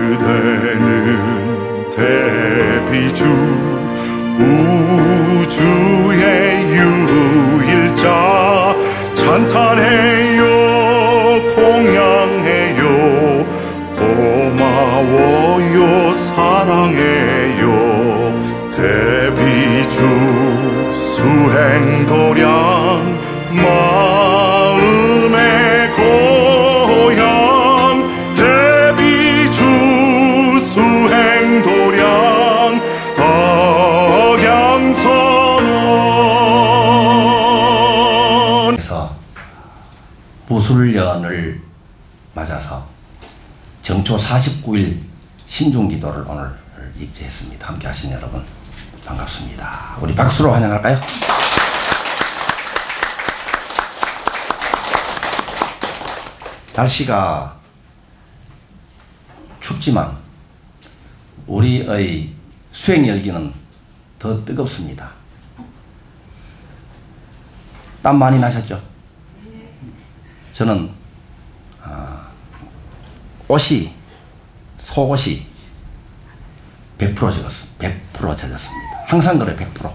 그대는 대비주 우주의 유일자 찬탄해요 공양해요 고마워요 사랑해요 대비주 수행도량 마음의 고향 대비주 수행도량 덕양선원. 그래서 무술년을 맞아서 정초 49일 신중기도를 오늘 입제했습니다. 함께 하신 여러분 반갑습니다. 우리 박수로 환영할까요? 날씨가 춥지만 우리의 수행 열기는 더 뜨겁습니다. 땀 많이 나셨죠? 저는 옷이 속옷이 100% 젖었습니다. 100% 젖었습니다. 항상 그래 100%.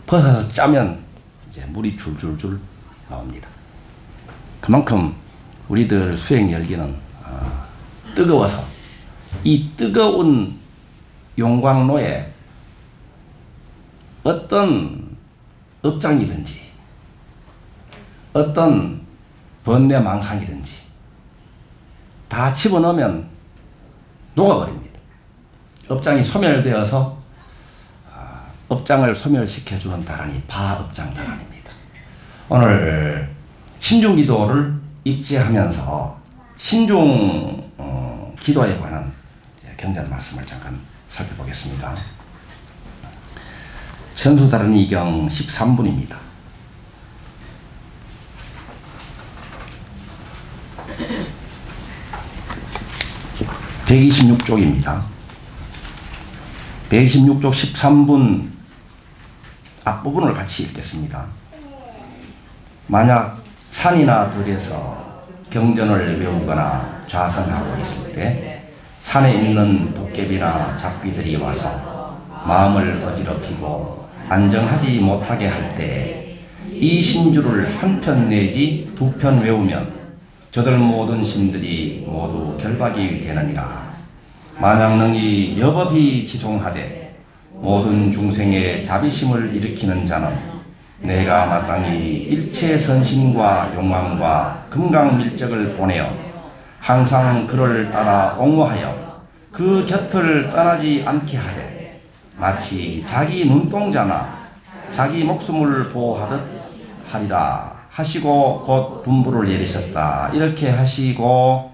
벗어서 짜면 이제 물이 줄줄줄 나옵니다. 그만큼 우리들 수행 열기는 뜨거워서 이 뜨거운 용광로에 어떤 업장이든지 어떤 번뇌망상이든지 다 집어넣으면 녹아버립니다. 업장이 소멸되어서 업장을 소멸시켜주는 다란이 바업장 다란입니다. 오늘 신중기도를 입지하면서 신중 기도에 관한 경전 말씀을 잠깐 살펴보겠습니다. 천수다른이경 13분입니다. 126쪽입니다. 126쪽 13분 앞부분을 같이 읽겠습니다. 만약 산이나 들에서 경전을 외우거나 좌선하고 있을 때 산에 있는 도깨비나 잡귀들이 와서 마음을 어지럽히고 안정하지 못하게 할 때 이 신주를 한 편 내지 두 편 외우면 저들 모든 신들이 모두 결박이 되느니라. 만약 능히 여법이 지송하되 모든 중생의 자비심을 일으키는 자는 내가 마땅히 일체 선신과 욕망과 금강밀적을 보내어 항상 그를 따라 옹호하여 그 곁을 떠나지 않게 하되 마치 자기 눈동자나 자기 목숨을 보호하듯 하리라 하시고 곧 분부를 내리셨다. 이렇게 하시고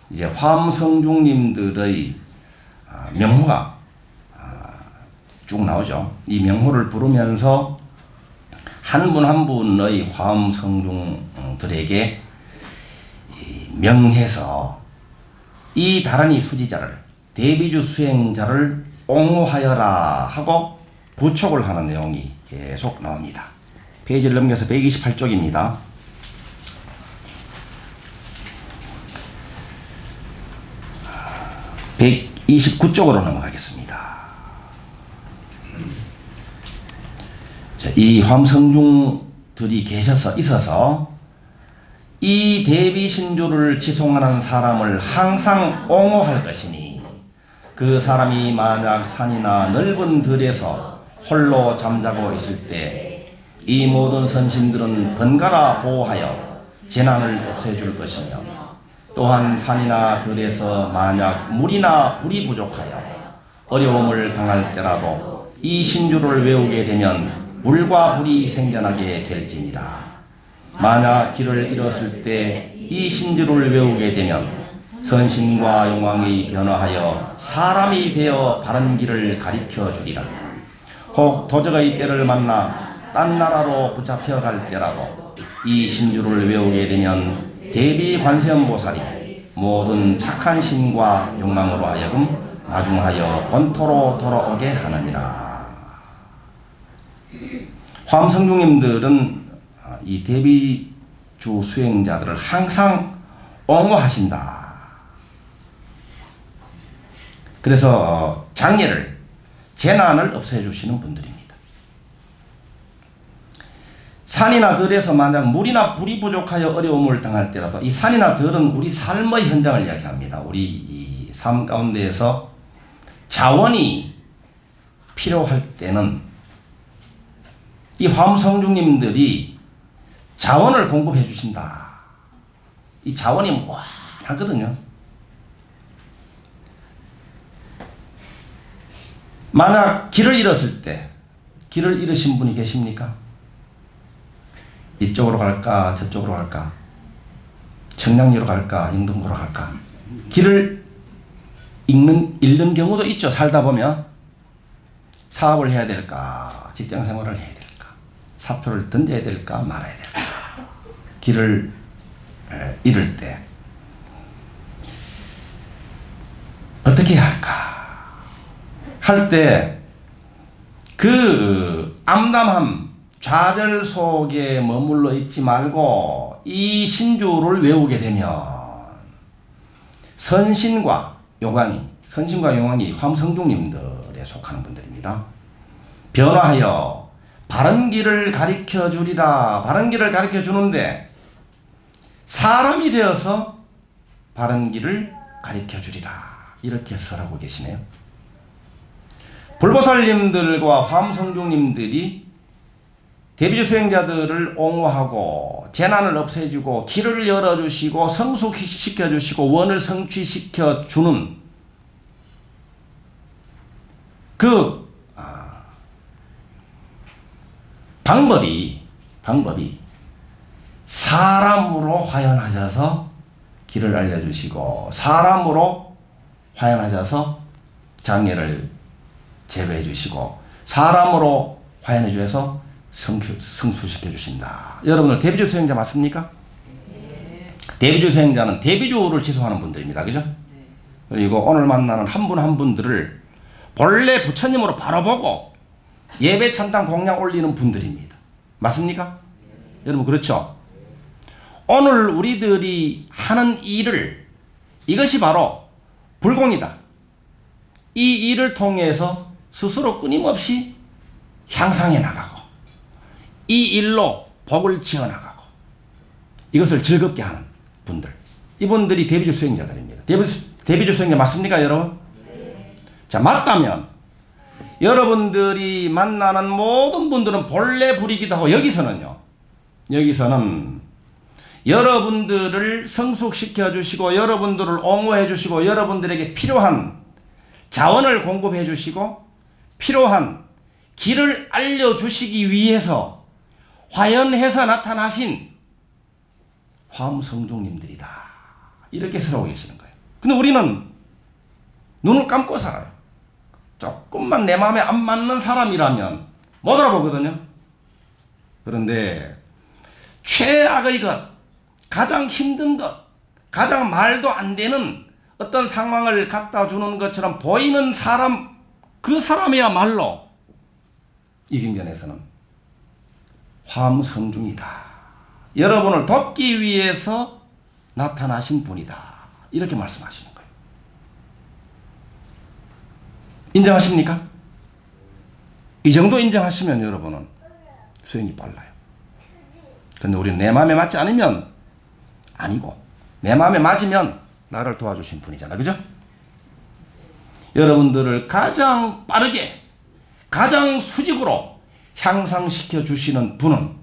이제 화엄성중님들의 명호가 쭉 나오죠. 이 명호를 부르면서 한 분 한 분의 화엄성중들에게 명해서 이 다란이 수지자를 대비주 수행자를 옹호하여라 하고 부촉을 하는 내용이 계속 나옵니다. 페이지를 넘겨서 128쪽입니다. 129쪽으로 넘어가겠습니다. 자, 이 화엄성중들이 있어서 이 대비신주를 지송하는 사람을 항상 옹호할 것이니 그 사람이 만약 산이나 넓은 들에서 홀로 잠자고 있을 때 이 모든 선신들은 번갈아 보호하여 재난을 없애줄 것이며 또한 산이나 들에서 만약 물이나 불이 부족하여 어려움을 당할 때라도 이 신주를 외우게 되면 물과 불이 생겨나게 될지니라. 만약 길을 잃었을 때 이 신주를 외우게 되면 선신과 영광이 변화하여 사람이 되어 바른 길을 가리켜 주리라. 혹 도적의 때를 만나 딴 나라로 붙잡혀 갈 때라도 이 신주를 외우게 되면 대비 관세음보살이 모든 착한 신과 욕망으로 하여금 나중하여 본토로 돌아오게 하느니라. 화엄성중님들은 이 대비주 수행자들을 항상 옹호하신다. 그래서 장애를, 재난을 없애주시는 분들입니다. 산이나 들에서 만약 물이나 불이 부족하여 어려움을 당할 때라도, 이 산이나 들은 우리 삶의 현장을 이야기합니다. 우리 이 삶 가운데에서 자원이 필요할 때는 이 화엄성중님들이 자원을 공급해 주신다. 이 자원이 무한하거든요. 만약 길을 잃었을 때, 길을 잃으신 분이 계십니까? 이쪽으로 갈까 저쪽으로 갈까, 청량리로 갈까 영등포로 갈까, 길을 잃는 경우도 있죠. 살다 보면 사업을 해야 될까 직장생활을 해야 될까, 사표를 던져야 될까 말아야 될까, 길을 잃을 때 어떻게 해야 할까 할 때 그 암담함, 좌절 속에 머물러 있지 말고 이 신조를 외우게 되면 선신과 용왕이 화엄성중님들에 속하는 분들입니다. 변화하여 바른 길을 가르쳐 주리라. 바른 길을 가르쳐 주는데 사람이 되어서 바른 길을 가르쳐 주리라. 이렇게 설하고 계시네요. 불보살님들과 화엄성중님들이 대비주 수행자들을 옹호하고 재난을 없애주고 길을 열어주시고 성숙시켜주시고 원을 성취시켜주는 그 방법이 사람으로 화연하셔서 길을 알려주시고 사람으로 화연하셔서 장애를 제거해 주시고 사람으로 화연해 주셔서 성수시켜 주신다. 여러분들 대비주 수행자 맞습니까? 네. 대비주 수행자는 대비주를 지속하는 분들입니다. 그죠? 네. 그리고 오늘 만나는 한 분 한 분들을 본래 부처님으로 바로 보고 예배 찬당 공양 올리는 분들입니다. 맞습니까? 네. 여러분 그렇죠? 오늘 우리들이 하는 일을, 이것이 바로 불공이다. 이 일을 통해서 스스로 끊임없이 향상해 나가고 이 일로 복을 지어나가고 이것을 즐겁게 하는 분들, 이분들이 대비주 수행자들입니다. 대비주 수행자 맞습니까 여러분? 네. 자, 맞다면 여러분들이 만나는 모든 분들은 본래 불이기도 하고 여기서는 여러분들을 성숙시켜 주시고 여러분들을 옹호해 주시고 여러분들에게 필요한 자원을 공급해 주시고 필요한 길을 알려주시기 위해서 화연해서 나타나신 화엄성중님들이다. 이렇게 설하고 계시는 거예요. 근데 우리는 눈을 감고 살아요. 조금만 내 마음에 안 맞는 사람이라면 못 알아보거든요. 그런데 최악의 것, 가장 힘든 것, 가장 말도 안 되는 어떤 상황을 갖다 주는 것처럼 보이는 사람, 그 사람이야말로 이 경전에서는 화엄성중이다. 여러분을 돕기 위해서 나타나신 분이다. 이렇게 말씀하시는 거예요. 인정하십니까? 이 정도 인정하시면 여러분은 수행이 빨라요. 그런데 우리는 내 마음에 맞지 않으면 아니고 내 마음에 맞으면 나를 도와주신 분이잖아. 그죠? 여러분들을 가장 빠르게 가장 수직으로 향상시켜 주시는 분은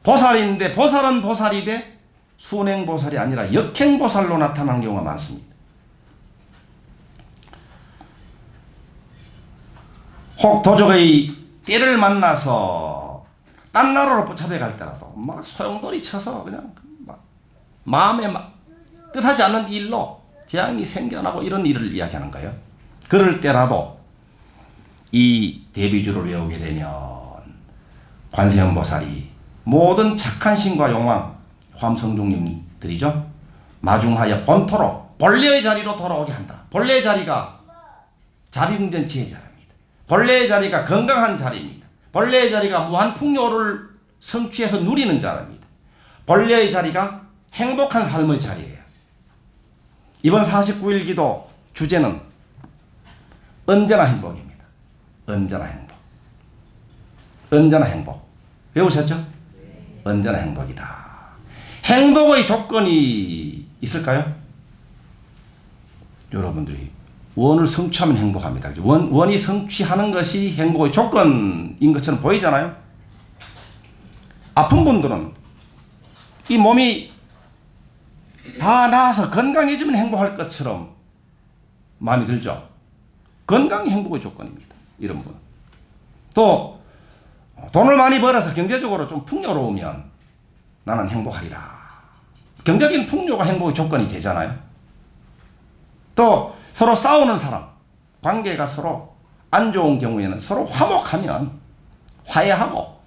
보살인데 보살은 보살이 돼 순행보살이 아니라 역행보살로 나타나는 경우가 많습니다. 혹 도적의 띠를 만나서 딴 나라로 붙잡혀 갈 때라도 막 소용돌이 쳐서 그냥 막 마음에 막 뜻하지 않는 일로 재앙이 생겨나고 이런 일을 이야기하는 거예요. 그럴 때라도 이 대비주를 외우게 되면 관세음보살이 모든 착한 신과 용왕 화엄성중님들이죠. 마중하여 본토로 본래의 자리로 돌아오게 한다. 본래의 자리가 자비궁전지의 자리입니다. 본래의 자리가 건강한 자리입니다. 본래의 자리가 무한풍요를 성취해서 누리는 자리입니다. 본래의 자리가 행복한 삶의 자리예요. 이번 49일 기도 주제는 언제나 행복입니다. 언제나 행복. 언제나 행복. 외우셨죠? 언제나 행복이다. 행복의 조건이 있을까요? 여러분들이 원을 성취하면 행복합니다. 원이 성취하는 것이 행복의 조건인 것처럼 보이잖아요. 아픈 분들은 이 몸이 다 나아서 건강해지면 행복할 것처럼 마음이 들죠. 건강이 행복의 조건입니다. 이런 분. 또 돈을 많이 벌어서 경제적으로 좀 풍요로우면 나는 행복하리라. 경제적인 풍요가 행복의 조건이 되잖아요. 또 서로 싸우는 사람, 관계가 서로 안 좋은 경우에는 서로 화목하면 화해하고,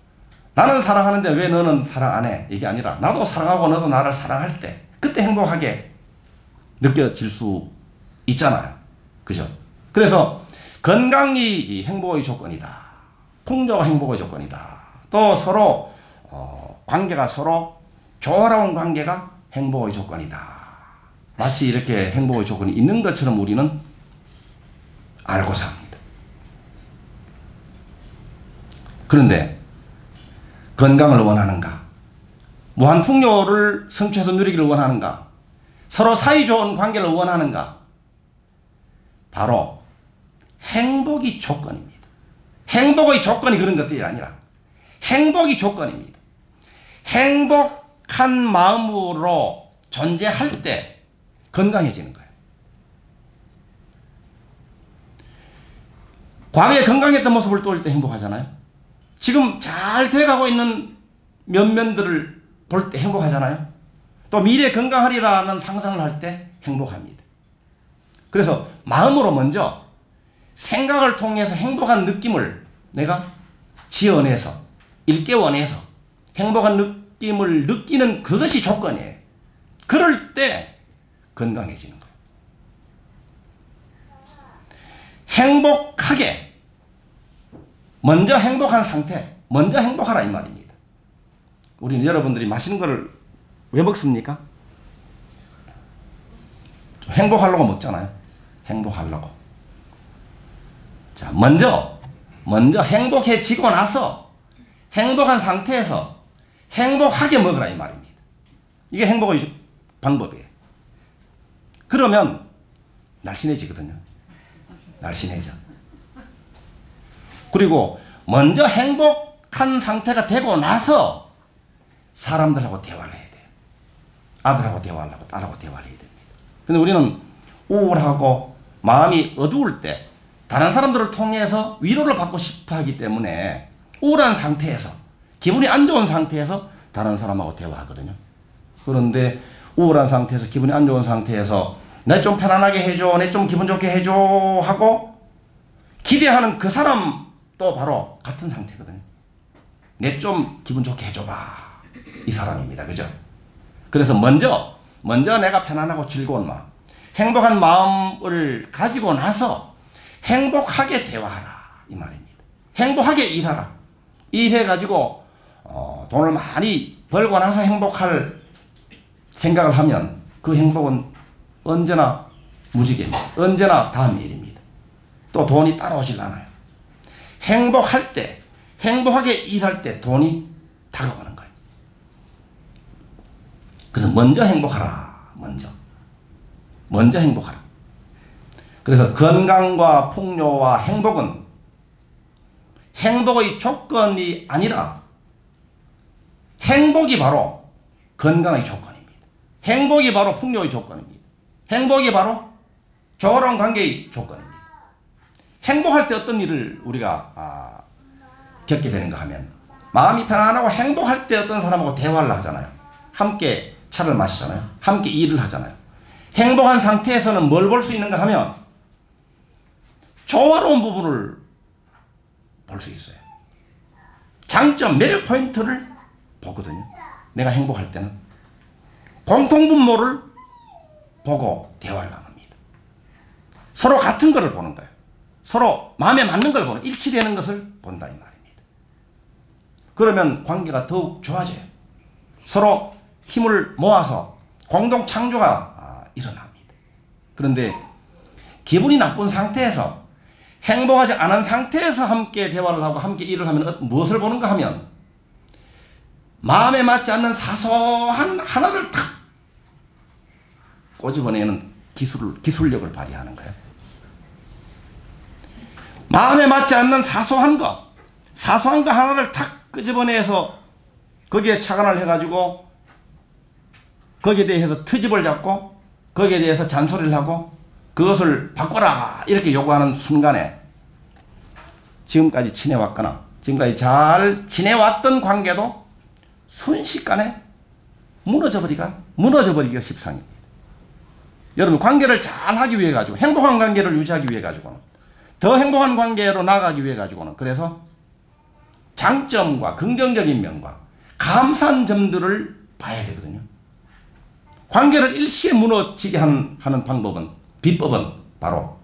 나는 사랑하는데 왜 너는 사랑 안 해? 이게 아니라 나도 사랑하고 너도 나를 사랑할 때 그때 행복하게 느껴질 수 있잖아요. 그죠? 그래서 건강이 행복의 조건이다. 풍요가 행복의 조건이다. 또 서로 관계가 서로 조화로운 관계가 행복의 조건이다. 마치 이렇게 행복의 조건이 있는 것처럼 우리는 알고 삽니다. 그런데 건강을 원하는가? 무한풍요를 성취해서 누리기를 원하는가? 서로 사이 좋은 관계를 원하는가? 바로 행복이 조건입니다. 행복의 조건이 그런 것들이 아니라 행복이 조건입니다. 행복한 마음으로 존재할 때 건강해지는 거예요. 과거에 건강했던 모습을 떠올 때 행복하잖아요. 지금 잘 돼가고 있는 면면들을 볼 때 행복하잖아요. 또 미래 건강하리라는 상상을 할 때 행복합니다. 그래서 마음으로 먼저 생각을 통해서 행복한 느낌을 내가 지어내서 일깨워내서 행복한 느낌을 느끼는 그것이 조건이에요. 그럴 때 건강해지는 거예요. 행복하게 먼저 행복한 상태, 먼저 행복하라 이 말입니다. 우리는 여러분들이 맛있는 거를 왜 먹습니까? 행복하려고 먹잖아요. 행복하려고. 자, 먼저 행복해지고 나서 행복한 상태에서 행복하게 먹으라 이 말입니다. 이게 행복의 방법이에요. 그러면 날씬해지거든요. 날씬해져. 그리고 먼저 행복한 상태가 되고 나서 사람들하고 대화를 해야 돼요. 아들하고 대화를 하고 딸하고 대화를 해야 됩니다. 근데 우리는 우울하고 마음이 어두울 때 다른 사람들을 통해서 위로를 받고 싶어 하기 때문에 우울한 상태에서 기분이 안 좋은 상태에서 다른 사람하고 대화하거든요. 그런데 우울한 상태에서 기분이 안 좋은 상태에서 내 좀 편안하게 해줘, 내 좀 기분 좋게 해줘 하고 기대하는 그 사람도 바로 같은 상태거든요. 내 좀 기분 좋게 해줘봐 이 사람입니다. 그죠? 그래서 먼저 내가 편안하고 즐거운 마음, 행복한 마음을 가지고 나서 행복하게 대화하라 이 말입니다. 행복하게 일하라. 일해가지고 돈을 많이 벌고 나서 행복할 생각을 하면 그 행복은 언제나 무지개입니다. 언제나 다음 일입니다. 또 돈이 따라오질 않아요. 행복할 때, 행복하게 일할 때 돈이 다가오는 거예요. 그래서 먼저 행복하라. 먼저 행복하라. 그래서 건강과 풍요와 행복은 행복의 조건이 아니라 행복이 바로 건강의 조건입니다. 행복이 바로 풍요의 조건입니다. 행복이 바로 조화로운 관계의 조건입니다. 행복할 때 어떤 일을 우리가 겪게 되는가 하면 마음이 편안하고 행복할 때 어떤 사람하고 대화를 하잖아요. 함께 차를 마시잖아요. 함께 일을 하잖아요. 행복한 상태에서는 뭘 볼 수 있는가 하면 조화로운 부분을 볼 수 있어요. 장점, 매력 포인트를 보거든요. 내가 행복할 때는 공통분모를 보고 대화를 나눕니다. 서로 같은 것을 보는 거예요. 서로 마음에 맞는 걸 보는, 일치되는 것을 본다 이 말입니다. 그러면 관계가 더욱 좋아져요. 서로 힘을 모아서 공동 창조가 일어납니다. 그런데 기분이 나쁜 상태에서 행복하지 않은 상태에서 함께 대화를 하고 함께 일을 하면 무엇을 보는가 하면 마음에 맞지 않는 사소한 하나를 탁 꼬집어내는 기술력을 발휘하는 거예요. 마음에 맞지 않는 사소한 거 하나를 탁 끄집어내서 거기에 착안을 해가지고 거기에 대해서 트집을 잡고 거기에 대해서 잔소리를 하고 그것을 바꿔라 이렇게 요구하는 순간에 지금까지 지내왔거나 지금까지 잘 지내왔던 관계도 순식간에 무너져버리기가 십상입니다. 여러분 관계를 잘 하기 위해 가지고 행복한 관계를 유지하기 위해 가지고는 더 행복한 관계로 나아가기 위해 가지고는 그래서 장점과 긍정적인 면과 감사한 점들을 봐야 되거든요. 관계를 일시에 무너지게 하는 방법은 비법은 바로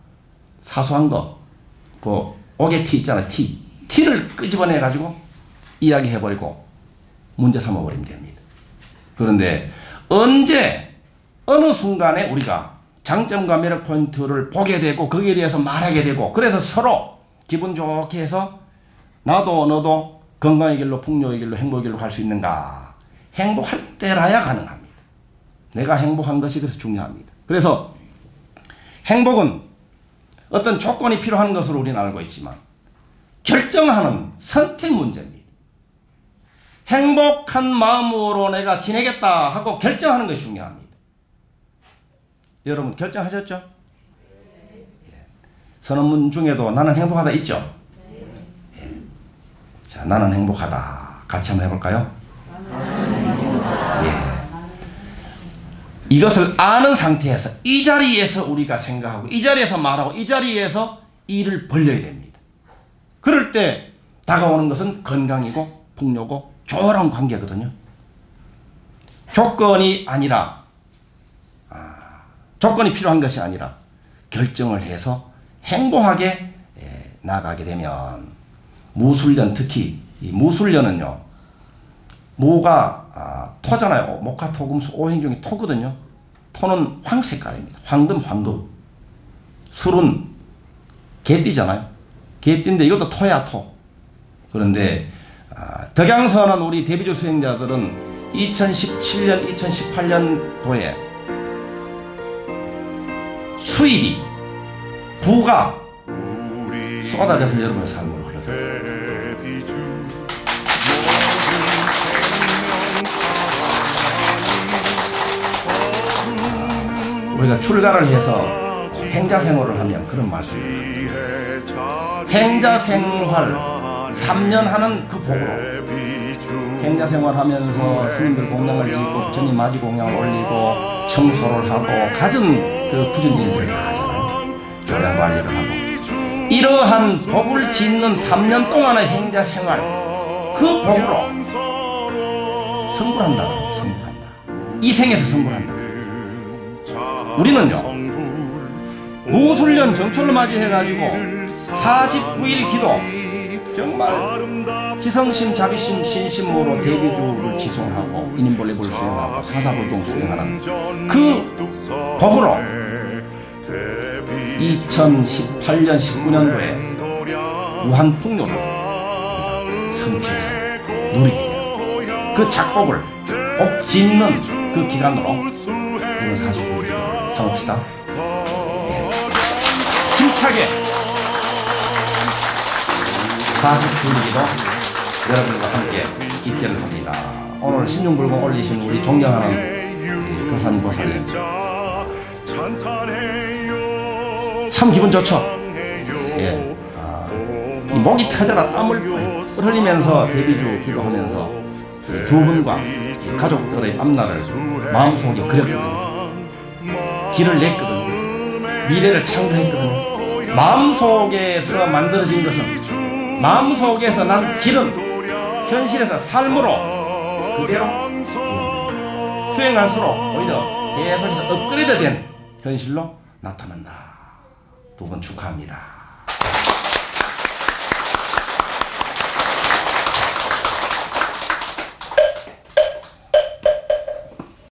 사소한 거, 그 옥의 티 있잖아요. 티를 끄집어내 가지고 이야기해버리고 문제 삼아버리면 됩니다. 그런데 언제 어느 순간에 우리가 장점과 매력 포인트를 보게 되고 거기에 대해서 말하게 되고 그래서 서로 기분 좋게 해서 나도 너도 건강의 길로 풍요의 길로 행복의 길로 갈 수 있는가. 행복할 때라야 가능합니다. 내가 행복한 것이 그래서 중요합니다. 그래서 행복은 어떤 조건이 필요한 것으로 우리는 알고 있지만 결정하는 선택 문제입니다. 행복한 마음으로 내가 지내겠다 하고 결정하는 것이 중요합니다. 여러분 결정하셨죠? 예. 선언문 중에도 나는 행복하다 있죠? 예. 자, 나는 행복하다. 같이 한번 해볼까요? 예. 이것을 아는 상태에서 이 자리에서 우리가 생각하고 이 자리에서 말하고 이 자리에서 일을 벌려야 됩니다. 그럴 때 다가오는 것은 건강이고 풍요고 조화로운 관계거든요. 조건이 필요한 것이 아니라 결정을 해서 행복하게 나아가게 되면 무술년 특히 이 무술년은요. 무가 토잖아요. 목화, 토금수, 오행 중에 토거든요. 토는 황색깔입니다. 황금. 술은 개띠잖아요. 개띠인데 이것도 토야 토. 그런데 덕양선언 우리 대비주 수행자들은 2017년, 2018년도에 수일이 부가 쏟아져서 여러분의 삶으로 흘러들어요. 우리가 출가를 해서 행자생활을 하면 그런 말씀입니다. 행자생활 3년 하는 그 복으로 행자생활 하면서 스님들 공양을 짓고 부처님 맞이 공양을 올리고 청소를 하고 가진 그 굳은 일들을 다 하잖아요. 교량 관리를 하고 이러한 복을 짓는 3년 동안의 행자생활 그 복으로 성불한다. 이 생에서 성불한다. 우리는요 무술년 정초를 맞이해가지고 49일 기도 정말 지성심 자비심 신심으로 대비주를 지송하고 인인볼레불 수행하고 사사불동 수행하는 그 복으로 2018년 19년도에 무한풍요를 성취해서 누리게 돼요. 그 작복을 복 짓는 그 기간으로 이번 49일 기도를 삼읍시다. 힘차게 49일 기도 여러분과 함께 입제를 합니다. 오늘 신중불공 올리신 우리 존경하는 거사님 보살님 참 기분 좋죠? 예. 이 목이 터져라 땀을 흘리면서 대비주 기도하면서 두 분과 가족들의 앞날을 마음속에 그렸거든요. 길을 냈거든요. 미래를 창조했거든요. 마음속에서 만들어진 것은 마음속에서 난 길은 현실에서 삶으로 그대로 수행할수록 오히려 계속해서 업그레이드된 현실로 나타난다. 두 분 축하합니다.